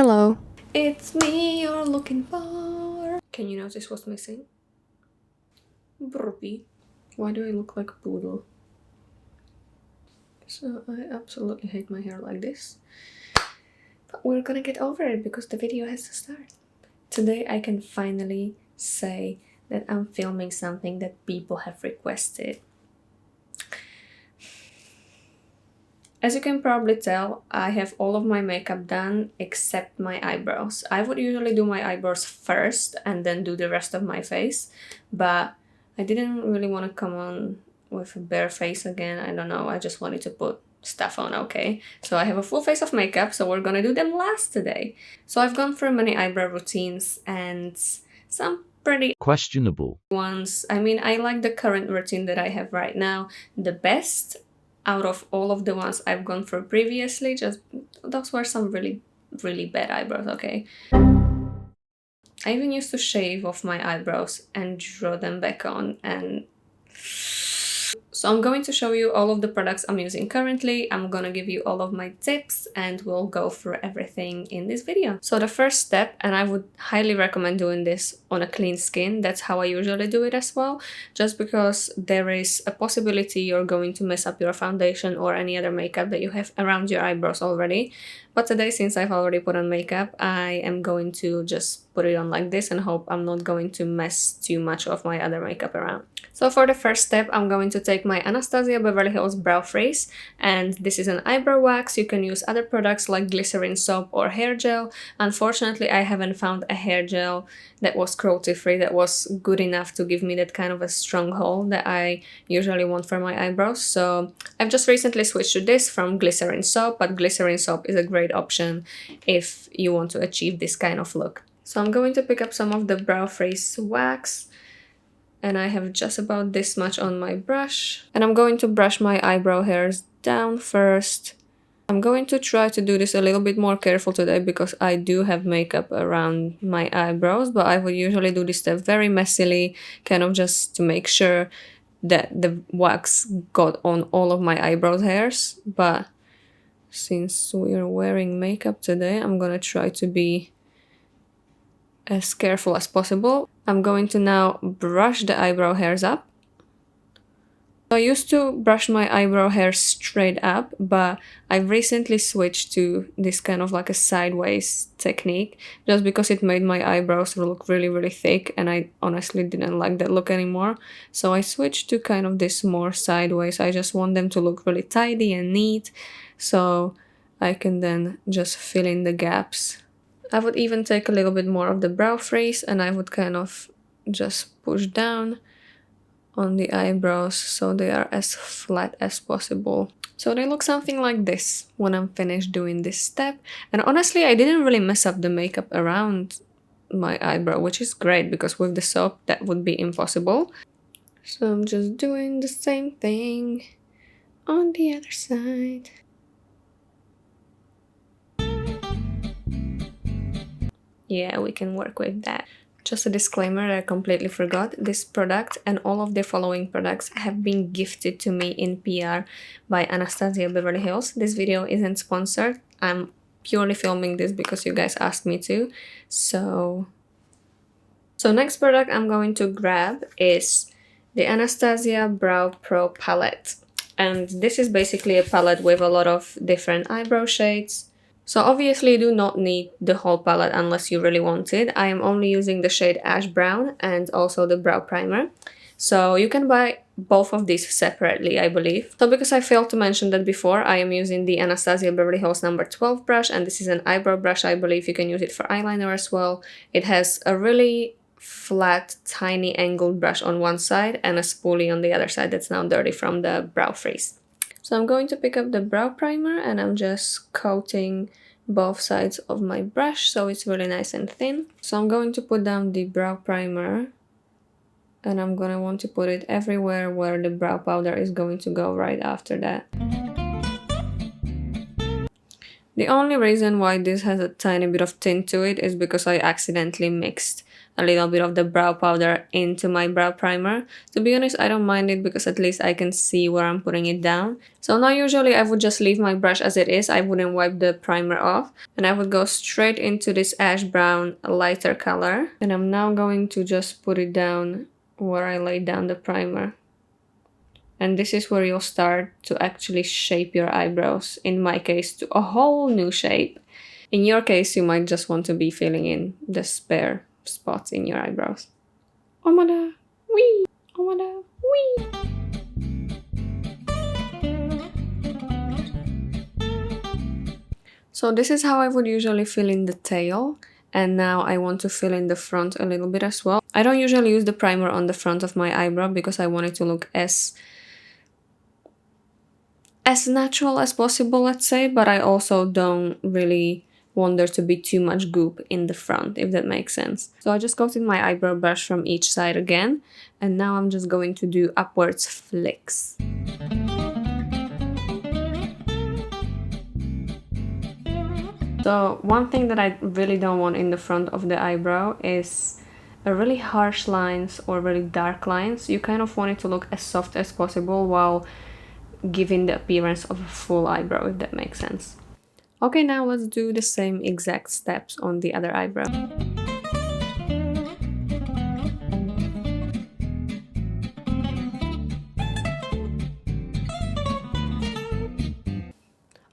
Hello. It's me you're looking for. Can you notice what's missing? Burpee. Why do I look like a poodle? So I absolutely hate my hair like this. But we're gonna get over it because the video has to start. Today I can finally say that I'm filming something that people have requested. As you can probably tell, I have all of my makeup done except my eyebrows. I would usually do my eyebrows first and then do the rest of my face, but I didn't really want to come on with a bare face again. I don't know, I just wanted to put stuff on, okay? So I have a full face of makeup, so we're gonna do them last today. So I've gone through many eyebrow routines and some pretty questionable ones. I mean, I like the current routine that I have right now the best out of all of the ones I've gone through previously. Just those were some really bad eyebrows, okay? I even used to shave off my eyebrows and draw them back on, and so I'm going to show you all of the products I'm using currently. I'm gonna give you all of my tips and we'll go through everything in this video. So the first step, and I would highly recommend doing this on a clean skin, that's how I usually do it as well, just because there is a possibility you're going to mess up your foundation or any other makeup that you have around your eyebrows already. But today, since I've already put on makeup, I am going to just put it on like this and hope I'm not going to mess too much of my other makeup around. So for the first step, I'm going to take my Anastasia Beverly Hills Brow Freeze, and this is an eyebrow wax. You can use other products like glycerin soap or hair gel. Unfortunately, I haven't found a hair gel that was cruelty-free, that was good enough to give me that kind of a stronghold that I usually want for my eyebrows. So I've just recently switched to this from glycerin soap, but glycerin soap is a great option if you want to achieve this kind of look. So I'm going to pick up some of the Brow Freeze wax, and I have just about this much on my brush. And I'm going to brush my eyebrow hairs down first. I'm going to try to do this a little bit more careful today because I do have makeup around my eyebrows, but I would usually do this step very messily, kind of just to make sure that the wax got on all of my eyebrow hairs. But since we're wearing makeup today, I'm gonna try to be as careful as possible. I'm going to now brush the eyebrow hairs up. I used to brush my eyebrow hairs straight up, but I've recently switched to this kind of like a sideways technique just because it made my eyebrows look really thick, and I honestly didn't like that look anymore. So I switched to kind of this more sideways. I just want them to look really tidy and neat, so I can then just fill in the gaps. I would even take a little bit more of the brow freeze and I would kind of just push down on the eyebrows so they are as flat as possible. So they look something like this when I'm finished doing this step. And honestly, I didn't really mess up the makeup around my eyebrow, which is great because with the soap that would be impossible. So I'm just doing the same thing on the other side. Yeah, we can work with that. Just a disclaimer that I completely forgot. This product and all of the following products have been gifted to me in PR by Anastasia Beverly Hills. This video isn't sponsored. I'm purely filming this because you guys asked me to. So next product I'm going to grab is the Anastasia Brow Pro Palette. And this is basically a palette with a lot of different eyebrow shades. So obviously you do not need the whole palette unless you really want it. I am only using the shade Ash Brown and also the brow primer. So you can buy both of these separately, I believe. So because I failed to mention that before, I am using the Anastasia Beverly Hills number 12 brush, and this is an eyebrow brush. I believe you can use it for eyeliner as well. It has a really flat, tiny angled brush on one side and a spoolie on the other side that's now dirty from the brow freeze. So I'm going to pick up the brow primer and I'm just coating both sides of my brush so it's really nice and thin. So I'm going to put down the brow primer and I'm gonna want to put it everywhere where the brow powder is going to go right after that. The only reason why this has a tiny bit of tint to it is because I accidentally mixed a little bit of the brow powder into my brow primer. To be honest, I don't mind it because at least I can see where I'm putting it down. So now usually I would just leave my brush as it is. I wouldn't wipe the primer off. And I would go straight into this ash brown lighter color. And I'm now going to just put it down where I laid down the primer. And this is where you'll start to actually shape your eyebrows, in my case, to a whole new shape. In your case, you might just want to be filling in the spare spots in your eyebrows. Omada, wee, omada, wee. So this is how I would usually fill in the tail. And now I want to fill in the front a little bit as well. I don't usually use the primer on the front of my eyebrow because I want it to look as natural as possible, let's say, but I also don't really want there to be too much goop in the front, if that makes sense. So I just coated my eyebrow brush from each side again, and now I'm just going to do upwards flicks. So one thing that I really don't want in the front of the eyebrow is a really harsh lines or really dark lines. You kind of want it to look as soft as possible while giving the appearance of a full eyebrow, if that makes sense. Okay, now let's do the same exact steps on the other eyebrow.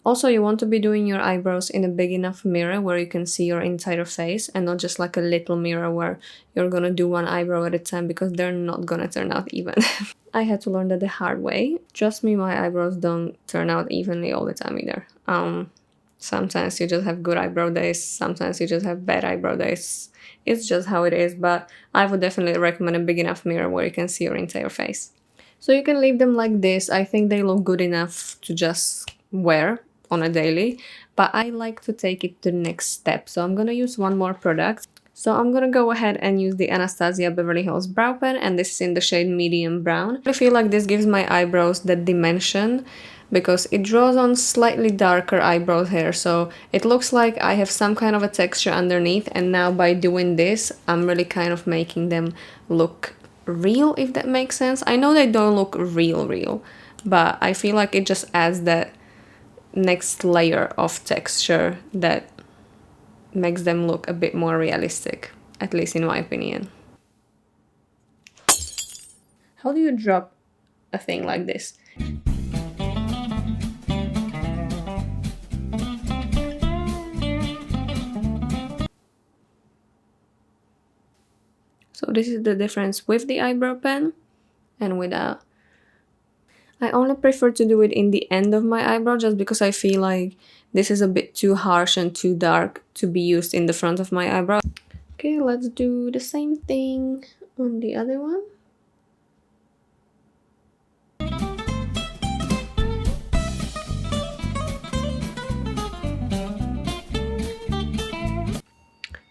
Also, you want to be doing your eyebrows in a big enough mirror where you can see your entire face and not just like a little mirror where you're gonna do one eyebrow at a time because they're not gonna turn out even. I had to learn that the hard way. Trust me, my eyebrows don't turn out evenly all the time either. Sometimes you just have good eyebrow days, sometimes you just have bad eyebrow days. It's just how it is, but I would definitely recommend a big enough mirror where you can see your entire face. So you can leave them like this. I think they look good enough to just wear on a daily, but I like to take it to the next step. So I'm gonna use one more product. So I'm gonna go ahead and use the Anastasia Beverly Hills Brow Pen, and this is in the shade Medium Brown. I feel like this gives my eyebrows that dimension because it draws on slightly darker eyebrow hair, so it looks like I have some kind of a texture underneath, and now by doing this, I'm really kind of making them look real, if that makes sense. I know they don't look real, but I feel like it just adds that next layer of texture that makes them look a bit more realistic, at least in my opinion. How do you drop a thing like this? So this is the difference with the eyebrow pen and without. I only prefer to do it in the end of my eyebrow just because I feel like this is a bit too harsh and too dark to be used in the front of my eyebrow. Okay, let's do the same thing on the other one.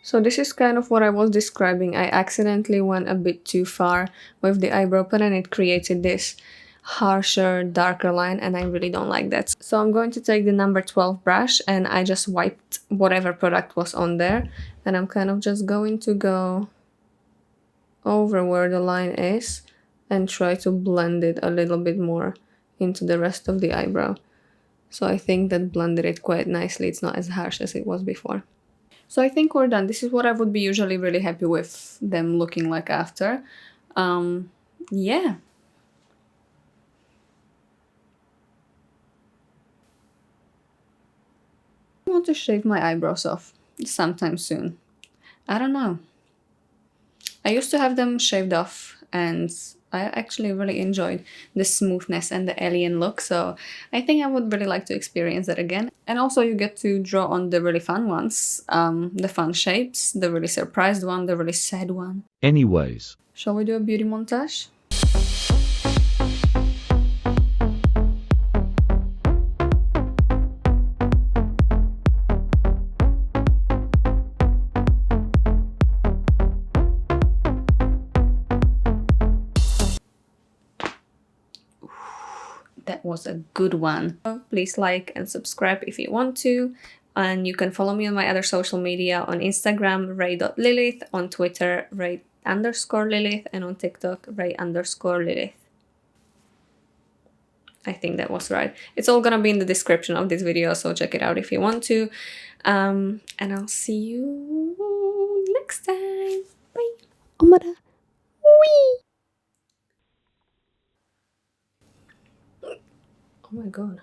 So this is kind of what I was describing. I accidentally went a bit too far with the eyebrow pen and it created this harsher, darker line, and I really don't like that. So I'm going to take the number 12 brush and I just wiped whatever product was on there, and I'm kind of just going to go over where the line is and try to blend it a little bit more into the rest of the eyebrow. So I think that blended it quite nicely. It's not as harsh as it was before. So I think we're done. This is what I would be usually really happy with them looking like after. Yeah. I want to shave my eyebrows off sometime soon. I don't know. I used to have them shaved off and I actually really enjoyed the smoothness and the alien look, so I think I would really like to experience that again. And also you get to draw on the really fun ones, the fun shapes, the really surprised one, the really sad one. Anyways. Shall we do a beauty montage? That was a good one. Please like and subscribe if you want to. And you can follow me on my other social media on Instagram, ray.lilith, on Twitter, ray_Lilith, and on TikTok, ray_Lilith. I think that was right. It's all gonna be in the description of this video, so check it out if you want to. And I'll see you next time. Bye. Omada. Wee. Oh my god.